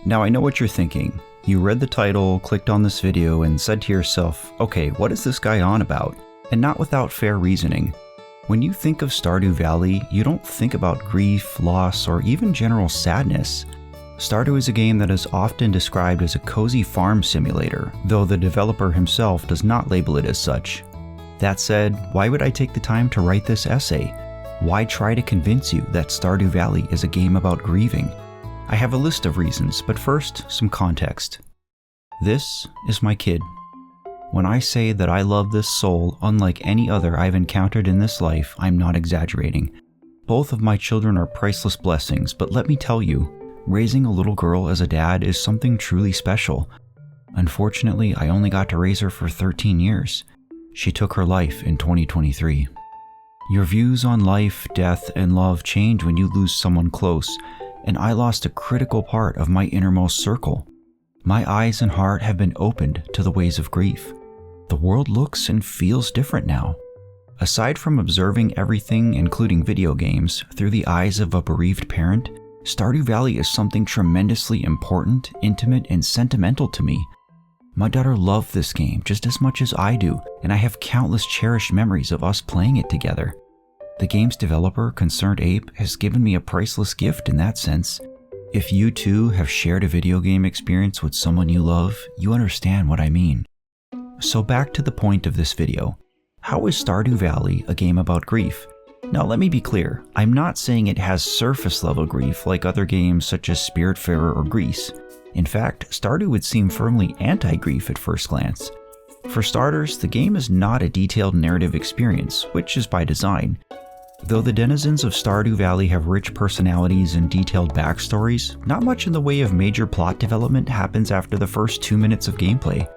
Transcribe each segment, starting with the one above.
Now I know what you're thinking. You read the title, clicked on this video, and said to yourself, okay, what is this guy on about? And not without fair reasoning. When you think of Stardew Valley, you don't think about grief, loss, or even general sadness. Stardew is a game that is often described as a cozy farm simulator, though the developer himself does not label it as such. That said, why would I take the time to write this essay? Why try to convince you that Stardew Valley is a game about grieving? I have a list of reasons, but first, some context. This is my kid. When I say that I love this soul unlike any other I've encountered in this life, I'm not exaggerating. Both of my children are priceless blessings, but let me tell you, raising a little girl as a dad is something truly special. Unfortunately, I only got to raise her for 13 years. She took her life in 2023. Your views on life, death, and love change when you lose someone close, and I lost a critical part of my innermost circle. My eyes and heart have been opened to the ways of grief. The world looks and feels different now. Aside from observing everything, including video games, through the eyes of a bereaved parent, Stardew Valley is something tremendously important, intimate, and sentimental to me. My daughter loved this game just as much as I do, and I have countless cherished memories of us playing it together. The game's developer, ConcernedApe, has given me a priceless gift in that sense. If you too have shared a video game experience with someone you love, you understand what I mean. So back to the point of this video. How is Stardew Valley a game about grief? Now let me be clear, I'm not saying it has surface level grief like other games such as Spiritfarer or Grease. In fact, Stardew would seem firmly anti-grief at first glance. For starters, the game is not a detailed narrative experience, which is by design. Though the denizens of Stardew Valley have rich personalities and detailed backstories, not much in the way of major plot development happens after the first 2 minutes of gameplay.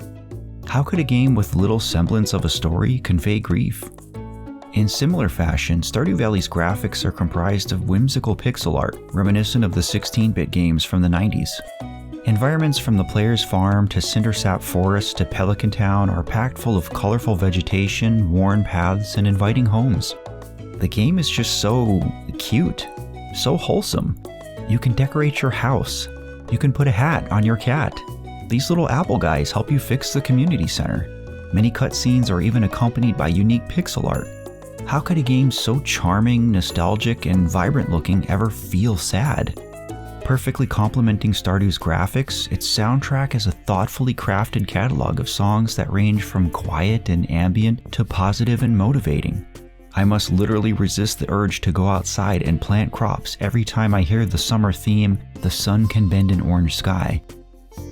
How could a game with little semblance of a story convey grief? In similar fashion, Stardew Valley's graphics are comprised of whimsical pixel art, reminiscent of the 16-bit games from the 90s. Environments from the player's farm to Cindersap Forest to Pelican Town are packed full of colorful vegetation, worn paths, and inviting homes. The game is just so cute, so wholesome. You can decorate your house. You can put a hat on your cat. These little apple guys help you fix the community center. Many cutscenes are even accompanied by unique pixel art. How could a game so charming, nostalgic, and vibrant looking ever feel sad? Perfectly complementing Stardew's graphics, its soundtrack is a thoughtfully crafted catalog of songs that range from quiet and ambient to positive and motivating. I must literally resist the urge to go outside and plant crops every time I hear the summer theme, "The sun can bend an orange sky."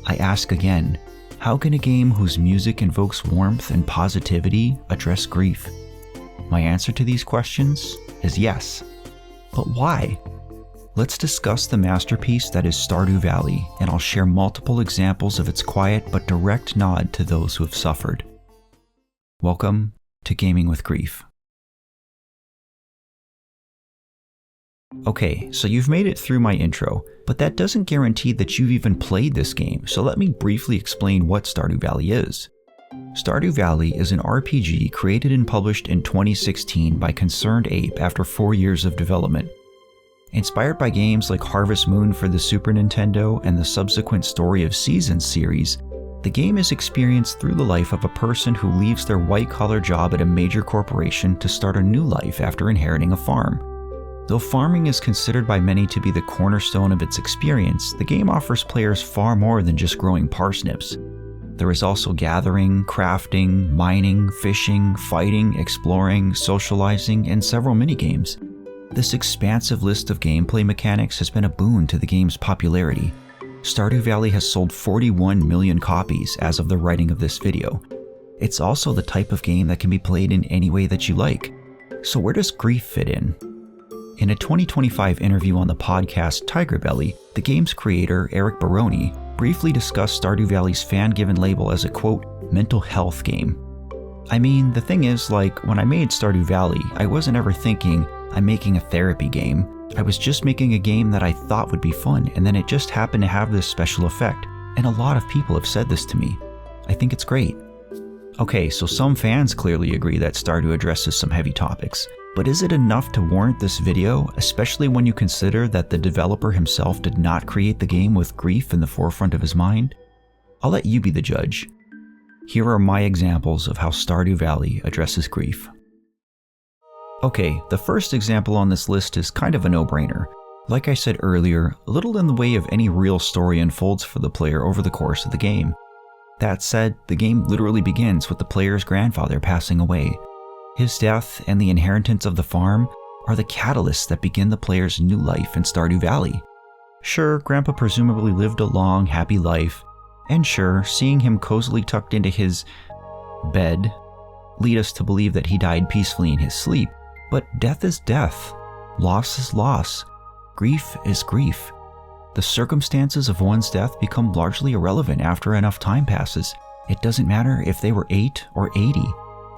I ask again, how can a game whose music invokes warmth and positivity address grief? My answer to these questions is yes. But why? Let's discuss the masterpiece that is Stardew Valley, and I'll share multiple examples of its quiet but direct nod to those who have suffered. Welcome to Gaming with Grief. Okay, so you've made it through my intro, but that doesn't guarantee that you've even played this game, so let me briefly explain what Stardew Valley is. Stardew Valley is an RPG created and published in 2016 by ConcernedApe after 4 years of development. Inspired by games like Harvest Moon for the Super Nintendo and the subsequent Story of Seasons series, the game is experienced through the life of a person who leaves their white-collar job at a major corporation to start a new life after inheriting a farm. Though farming is considered by many to be the cornerstone of its experience, the game offers players far more than just growing parsnips. There is also gathering, crafting, mining, fishing, fighting, exploring, socializing, and several minigames. This expansive list of gameplay mechanics has been a boon to the game's popularity. Stardew Valley has sold 41 million copies as of the writing of this video. It's also the type of game that can be played in any way that you like. So where does grief fit in? In a 2025 interview on the podcast Tiger Belly, the game's creator, Eric Barone, briefly discussed Stardew Valley's fan-given label as a, quote, mental health game. I mean, the thing is, like, when I made Stardew Valley, I wasn't ever thinking, I'm making a therapy game. I was just making a game that I thought would be fun, and then it just happened to have this special effect. And a lot of people have said this to me. I think it's great. Okay, so some fans clearly agree that Stardew addresses some heavy topics. But is it enough to warrant this video, especially when you consider that the developer himself did not create the game with grief in the forefront of his mind? I'll let you be the judge. Here are my examples of how Stardew Valley addresses grief. Okay, the first example on this list is kind of a no-brainer. Like I said earlier, little in the way of any real story unfolds for the player over the course of the game. That said, the game literally begins with the player's grandfather passing away. His death and the inheritance of the farm are the catalysts that begin the player's new life in Stardew Valley. Sure, Grandpa presumably lived a long, happy life, and sure, seeing him cozily tucked into his bed lead us to believe that he died peacefully in his sleep, but death is death, loss is loss, grief is grief. The circumstances of one's death become largely irrelevant after enough time passes. It doesn't matter if they were 8 or 80.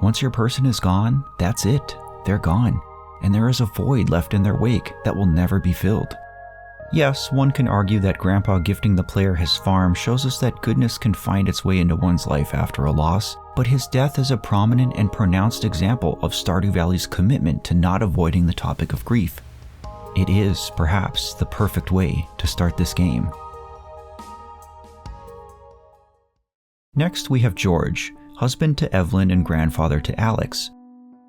Once your person is gone, that's it. They're gone. And there is a void left in their wake that will never be filled. Yes, one can argue that Grandpa gifting the player his farm shows us that goodness can find its way into one's life after a loss, but his death is a prominent and pronounced example of Stardew Valley's commitment to not avoiding the topic of grief. It is, perhaps, the perfect way to start this game. Next, we have George, husband to Evelyn and grandfather to Alex.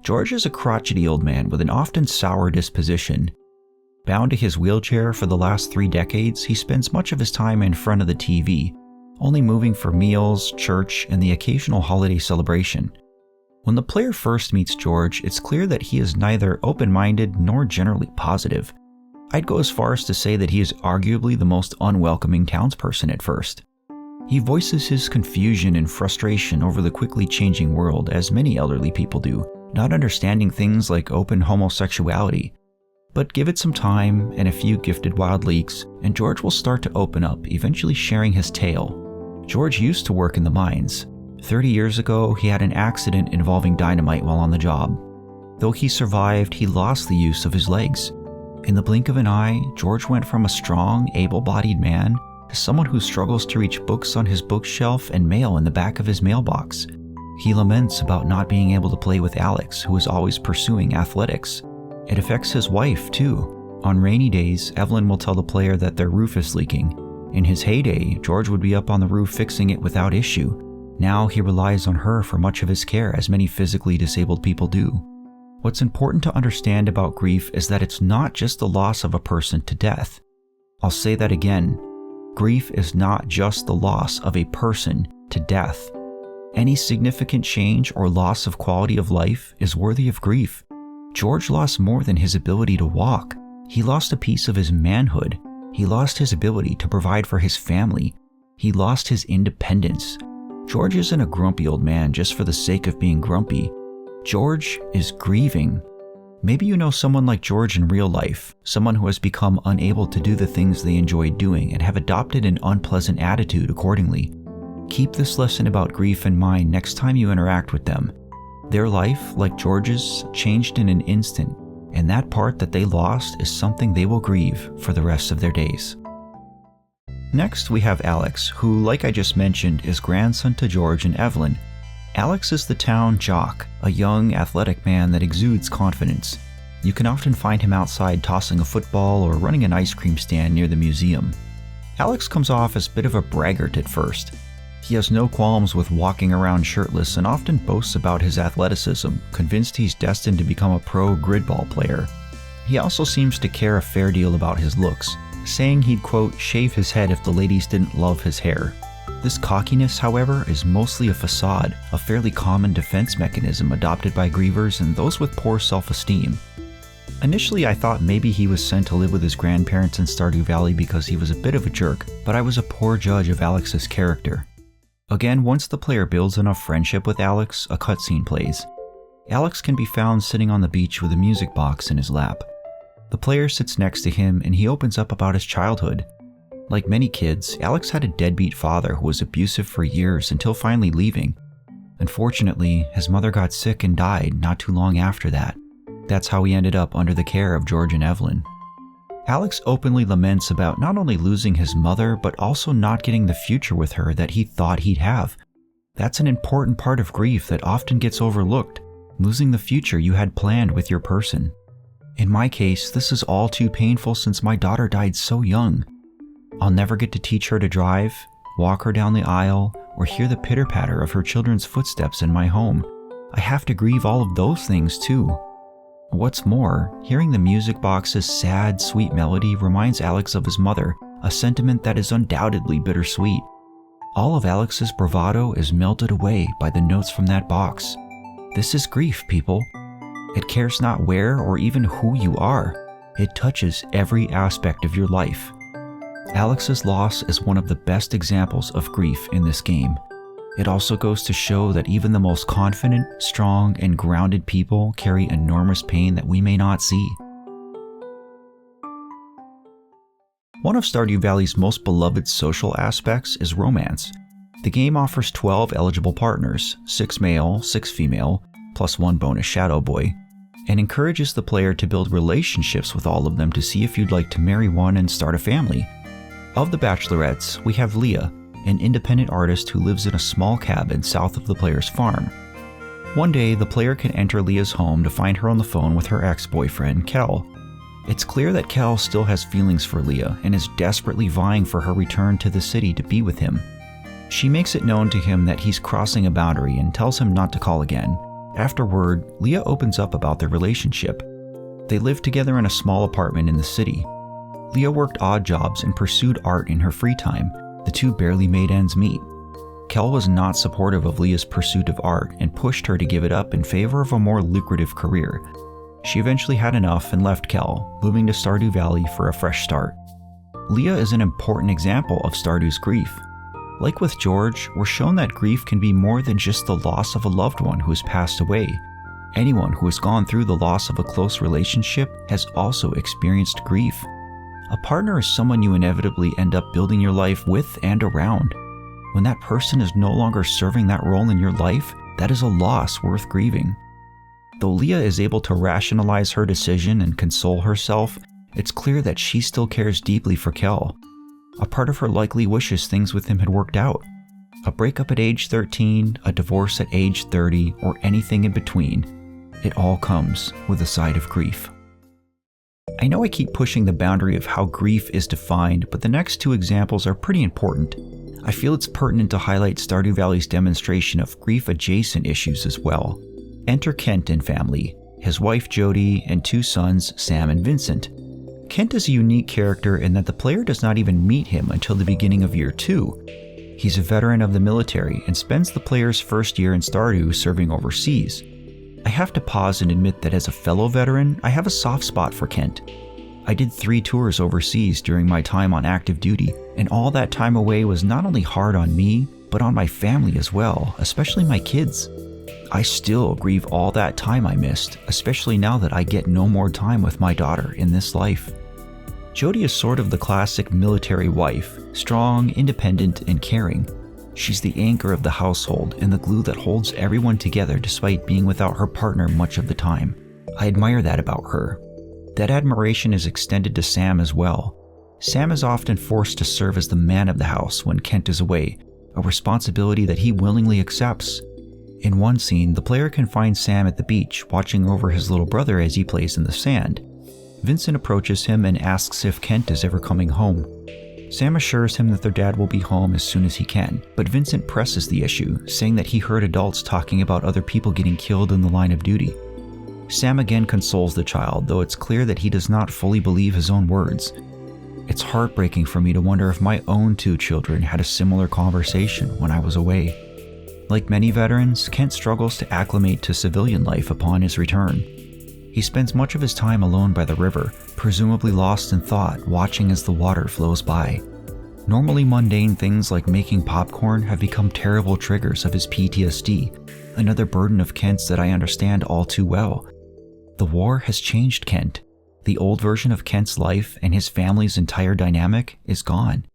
George is a crotchety old man with an often sour disposition. Bound to his wheelchair for the last 3 decades, he spends much of his time in front of the TV, only moving for meals, church, and the occasional holiday celebration. When the player first meets George, it's clear that he is neither open-minded nor generally positive. I'd go as far as to say that he is arguably the most unwelcoming townsperson at first. He voices his confusion and frustration over the quickly changing world, as many elderly people do, not understanding things like open homosexuality. But give it some time and a few gifted wild leeks, and George will start to open up, eventually sharing his tale. George used to work in the mines. 30 years ago, he had an accident involving dynamite while on the job. Though he survived, he lost the use of his legs. In the blink of an eye, George went from a strong, able-bodied man to someone who struggles to reach books on his bookshelf and mail in the back of his mailbox. He laments about not being able to play with Alex, who is always pursuing athletics. It affects his wife, too. On rainy days, Evelyn will tell the player that their roof is leaking. In his heyday, George would be up on the roof fixing it without issue. Now he relies on her for much of his care, as many physically disabled people do. What's important to understand about grief is that it's not just the loss of a person to death. I'll say that again. Grief is not just the loss of a person to death. Any significant change or loss of quality of life is worthy of grief. George lost more than his ability to walk. He lost a piece of his manhood. He lost his ability to provide for his family. He lost his independence. George isn't a grumpy old man just for the sake of being grumpy. George is grieving. Maybe you know someone like George in real life, someone who has become unable to do the things they enjoy doing and have adopted an unpleasant attitude accordingly. Keep this lesson about grief in mind next time you interact with them. Their life, like George's, changed in an instant, and that part that they lost is something they will grieve for the rest of their days. Next, we have Alex, who, like I just mentioned, is grandson to George and Evelyn. Alex is the town jock, a young, athletic man that exudes confidence. You can often find him outside tossing a football or running an ice cream stand near the museum. Alex comes off as a bit of a braggart at first. He has no qualms with walking around shirtless and often boasts about his athleticism, convinced he's destined to become a pro gridball player. He also seems to care a fair deal about his looks, saying he'd, quote, shave his head if the ladies didn't love his hair. This cockiness, however, is mostly a facade, a fairly common defense mechanism adopted by grievers and those with poor self-esteem. Initially, I thought maybe he was sent to live with his grandparents in Stardew Valley because he was a bit of a jerk, but I was a poor judge of Alex's character. Again, once the player builds enough friendship with Alex, a cutscene plays. Alex can be found sitting on the beach with a music box in his lap. The player sits next to him and he opens up about his childhood. Like many kids, Alex had a deadbeat father who was abusive for years until finally leaving. Unfortunately, his mother got sick and died not too long after that. That's how he ended up under the care of George and Evelyn. Alex openly laments about not only losing his mother, but also not getting the future with her that he thought he'd have. That's an important part of grief that often gets overlooked. losing the future you had planned with your person. In my case, this is all too painful since my daughter died so young. I'll never get to teach her to drive, walk her down the aisle, or hear the pitter-patter of her children's footsteps in my home. I have to grieve all of those things too. What's more, hearing the music box's sad, sweet melody reminds Alex of his mother, a sentiment that is undoubtedly bittersweet. All of Alex's bravado is melted away by the notes from that box. This is grief, people. It cares not where or even who you are. It touches every aspect of your life. Alex's loss is one of the best examples of grief in this game. It also goes to show that even the most confident, strong, and grounded people carry enormous pain that we may not see. One of Stardew Valley's most beloved social aspects is romance. The game offers 12 eligible partners, 6 male, 6 female, plus 1 bonus shadow boy, and encourages the player to build relationships with all of them to see if you'd like to marry one and start a family. Of the bachelorettes, we have Leah, an independent artist who lives in a small cabin south of the player's farm. One day, the player can enter Leah's home to find her on the phone with her ex-boyfriend, Kel. It's clear that Kel still has feelings for Leah and is desperately vying for her return to the city to be with him. She makes it known to him that he's crossing a boundary and tells him not to call again. Afterward, Leah opens up about their relationship. They live together in a small apartment in the city. Leah worked odd jobs and pursued art in her free time. The two barely made ends meet. Kel was not supportive of Leah's pursuit of art and pushed her to give it up in favor of a more lucrative career. She eventually had enough and left Kel, moving to Stardew Valley for a fresh start. Leah is an important example of Stardew's grief. Like with George, we're shown that grief can be more than just the loss of a loved one who has passed away. Anyone who has gone through the loss of a close relationship has also experienced grief. A partner is someone you inevitably end up building your life with and around. When that person is no longer serving that role in your life, that is a loss worth grieving. Though Leah is able to rationalize her decision and console herself, it's clear that she still cares deeply for Kel. A part of her likely wishes things with him had worked out. A breakup at age 13, a divorce at age 30, or anything in between. It all comes with a side of grief. I know I keep pushing the boundary of how grief is defined, but the next two examples are pretty important. I feel it's pertinent to highlight Stardew Valley's demonstration of grief-adjacent issues as well. Enter Kent and family, his wife Jody, and 2 sons, Sam and Vincent. Kent is a unique character in that the player does not even meet him until the beginning of year 2. He's a veteran of the military and spends the player's first year in Stardew serving overseas. I have to pause and admit that as a fellow veteran, I have a soft spot for Kent. I did 3 tours overseas during my time on active duty, and all that time away was not only hard on me, but on my family as well, especially my kids. I still grieve all that time I missed, especially now that I get no more time with my daughter in this life. Jody is sort of the classic military wife, strong, independent, and caring. She's the anchor of the household and the glue that holds everyone together despite being without her partner much of the time. I admire that about her. That admiration is extended to Sam as well. Sam is often forced to serve as the man of the house when Kent is away, a responsibility that he willingly accepts. In one scene, the player can find Sam at the beach watching over his little brother as he plays in the sand. Vincent approaches him and asks if Kent is ever coming home. Sam assures him that their dad will be home as soon as he can, but Vincent presses the issue, saying that he heard adults talking about other people getting killed in the line of duty. Sam again consoles the child, though it's clear that he does not fully believe his own words. It's heartbreaking for me to wonder if my own 2 children had a similar conversation when I was away. Like many veterans, Kent struggles to acclimate to civilian life upon his return. He spends much of his time alone by the river, presumably lost in thought, watching as the water flows by. Normally mundane things like making popcorn have become terrible triggers of his PTSD, another burden of Kent's that I understand all too well. The war has changed Kent. The old version of Kent's life and his family's entire dynamic is gone.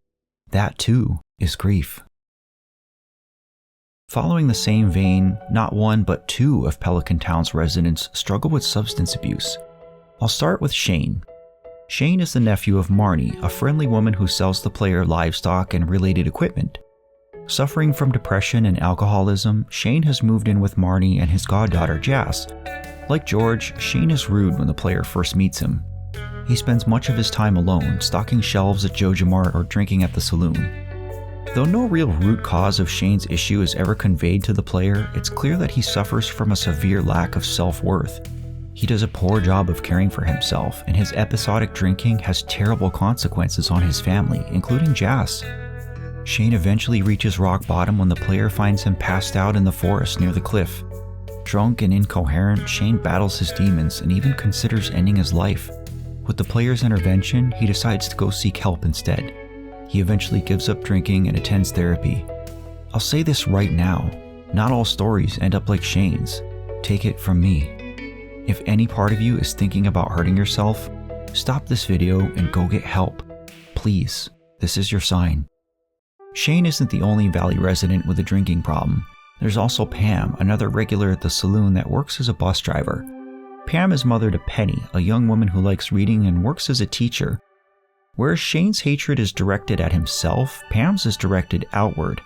That too is grief. Following the same vein, not 1 but 2 of Pelican Town's residents struggle with substance abuse. I'll start with Shane. Shane is the nephew of Marnie, a friendly woman who sells the player livestock and related equipment. Suffering from depression and alcoholism, Shane has moved in with Marnie and his goddaughter Jas. Like George, Shane is rude when the player first meets him. He spends much of his time alone, stocking shelves at Joja Mart or drinking at the saloon. Though no real root cause of Shane's issue is ever conveyed to the player, it's clear that he suffers from a severe lack of self-worth. He does a poor job of caring for himself, and his episodic drinking has terrible consequences on his family, including Jas. Shane eventually reaches rock bottom when the player finds him passed out in the forest near the cliff. Drunk and incoherent, Shane battles his demons and even considers ending his life. With the player's intervention, he decides to go seek help instead. He eventually gives up drinking and attends therapy. I'll say this right now, not all stories end up like Shane's. Take it from me. If any part of you is thinking about hurting yourself, stop this video and go get help. Please, this is your sign. Shane isn't the only Valley resident with a drinking problem. There's also Pam, another regular at the saloon that works as a bus driver. Pam is mother to Penny, a young woman who likes reading and works as a teacher. Whereas Shane's hatred is directed at himself, Pam's is directed outward.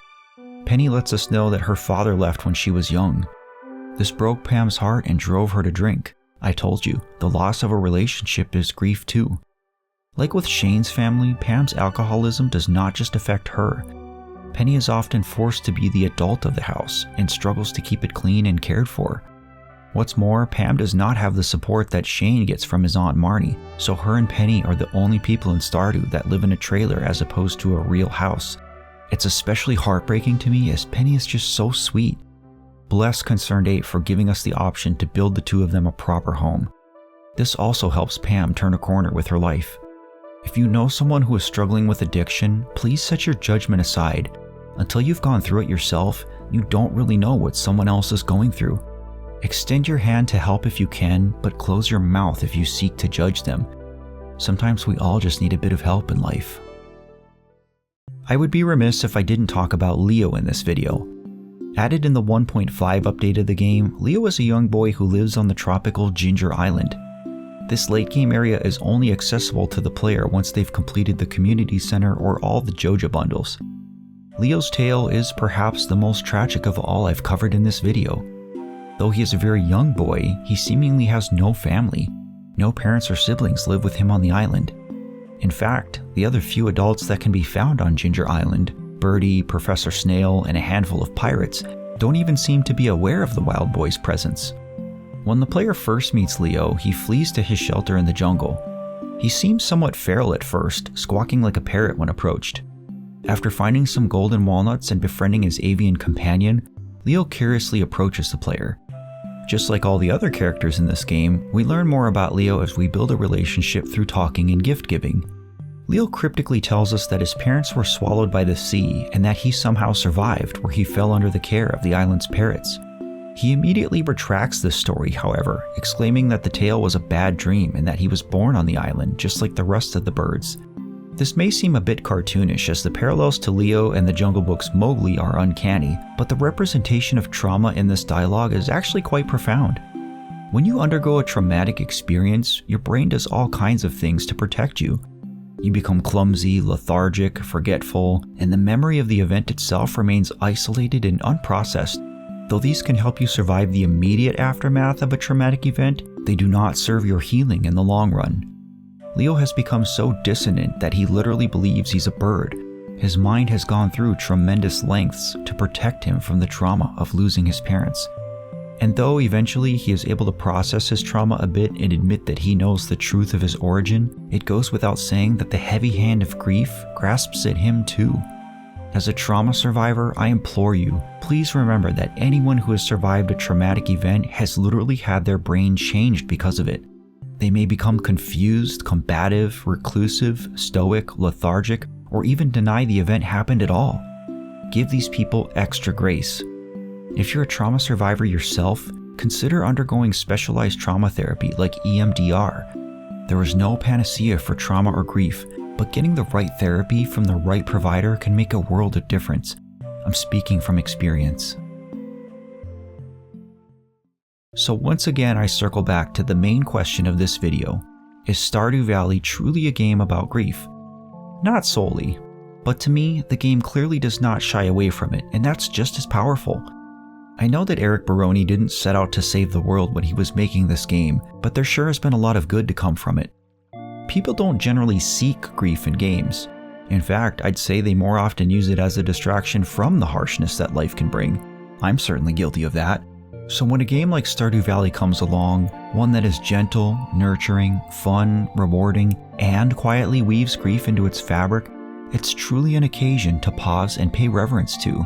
Penny lets us know that her father left when she was young. This broke Pam's heart and drove her to drink. I told you, the loss of a relationship is grief too. Like with Shane's family, Pam's alcoholism does not just affect her. Penny is often forced to be the adult of the house and struggles to keep it clean and cared for. What's more, Pam does not have the support that Shane gets from his Aunt Marnie, so her and Penny are the only people in Stardew that live in a trailer as opposed to a real house. It's especially heartbreaking to me as Penny is just so sweet. Bless ConcernedApe for giving us the option to build the two of them a proper home. This also helps Pam turn a corner with her life. If you know someone who is struggling with addiction, please set your judgment aside. Until you've gone through it yourself, you don't really know what someone else is going through. Extend your hand to help if you can, but close your mouth if you seek to judge them. Sometimes we all just need a bit of help in life. I would be remiss if I didn't talk about Leo in this video. Added in the 1.5 update of the game, Leo is a young boy who lives on the tropical Ginger Island. This late game area is only accessible to the player once they've completed the community center or all the Joja bundles. Leo's tale is perhaps the most tragic of all I've covered in this video. Though he is a very young boy, he seemingly has no family. No parents or siblings live with him on the island. In fact, the other few adults that can be found on Ginger Island, Birdie, Professor Snail, and a handful of pirates, don't even seem to be aware of the wild boy's presence. When the player first meets Leo, he flees to his shelter in the jungle. He seems somewhat feral at first, squawking like a parrot when approached. After finding some golden walnuts and befriending his avian companion, Leo curiously approaches the player. Just like all the other characters in this game, we learn more about Leo as we build a relationship through talking and gift giving. Leo cryptically tells us that his parents were swallowed by the sea and that he somehow survived where he fell under the care of the island's parrots. He immediately retracts this story, however, exclaiming that the tale was a bad dream and that he was born on the island just like the rest of the birds. This may seem a bit cartoonish as the parallels to Leo and the Jungle Book's Mowgli are uncanny, but the representation of trauma in this dialogue is actually quite profound. When you undergo a traumatic experience, your brain does all kinds of things to protect you. You become clumsy, lethargic, forgetful, and the memory of the event itself remains isolated and unprocessed. Though these can help you survive the immediate aftermath of a traumatic event, they do not serve your healing in the long run. Leo has become so dissonant that he literally believes he's a bird. His mind has gone through tremendous lengths to protect him from the trauma of losing his parents. And though eventually he is able to process his trauma a bit and admit that he knows the truth of his origin, it goes without saying that the heavy hand of grief grasps at him too. As a trauma survivor, I implore you, please remember that anyone who has survived a traumatic event has literally had their brain changed because of it. They may become confused, combative, reclusive, stoic, lethargic, or even deny the event happened at all. Give these people extra grace. If you're a trauma survivor yourself, consider undergoing specialized trauma therapy like EMDR. There is no panacea for trauma or grief, but getting the right therapy from the right provider can make a world of difference. I'm speaking from experience. So once again, I circle back to the main question of this video. Is Stardew Valley truly a game about grief? Not solely, But to me, the game clearly does not shy away from it, and that's just as powerful. I know that Eric Barone didn't set out to save the world when he was making this game, but there sure has been a lot of good to come from it. People don't generally seek grief in games. In fact, I'd say they more often use it as a distraction from the harshness that life can bring. I'm certainly guilty of that. So when a game like Stardew Valley comes along, one that is gentle, nurturing, fun, rewarding, and quietly weaves grief into its fabric, it's truly an occasion to pause and pay reverence to.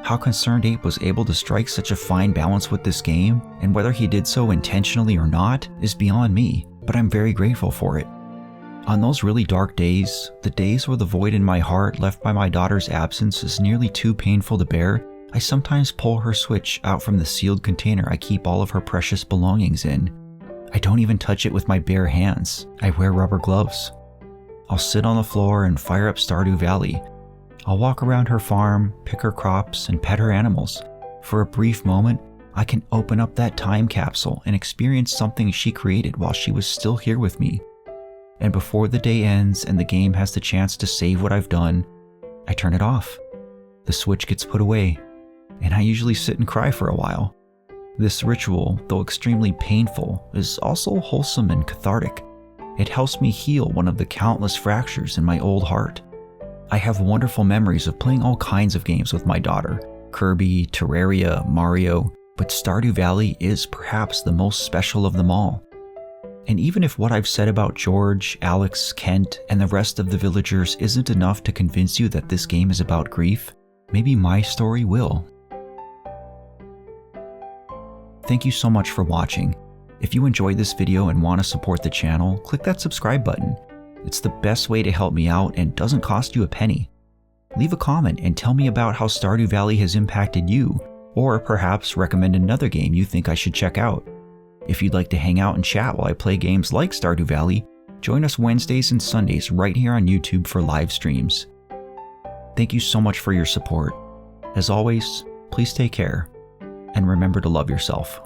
How ConcernedApe was able to strike such a fine balance with this game, and whether he did so intentionally or not, is beyond me, but I'm very grateful for it. On those really dark days, the days where the void in my heart left by my daughter's absence is nearly too painful to bear, I sometimes pull her Switch out from the sealed container I keep all of her precious belongings in. I don't even touch it with my bare hands. I wear rubber gloves. I'll sit on the floor and fire up Stardew Valley. I'll walk around her farm, pick her crops, and pet her animals. For a brief moment, I can open up that time capsule and experience something she created while she was still here with me. And before the day ends and the game has the chance to save what I've done, I turn it off. The Switch gets put away, and I usually sit and cry for a while. This ritual, though extremely painful, is also wholesome and cathartic. It helps me heal one of the countless fractures in my old heart. I have wonderful memories of playing all kinds of games with my daughter, Kirby, Terraria, Mario, but Stardew Valley is perhaps the most special of them all. And even if what I've said about George, Alex, Kent, and the rest of the villagers isn't enough to convince you that this game is about grief, maybe my story will. Thank you so much for watching. If you enjoyed this video and want to support the channel, click that subscribe button. It's the best way to help me out and doesn't cost you a penny. Leave a comment and tell me about how Stardew Valley has impacted you, or perhaps recommend another game you think I should check out. If you'd like to hang out and chat while I play games like Stardew Valley, join us Wednesdays and Sundays right here on YouTube for live streams. Thank you so much for your support. As always, please take care, and remember to love yourself.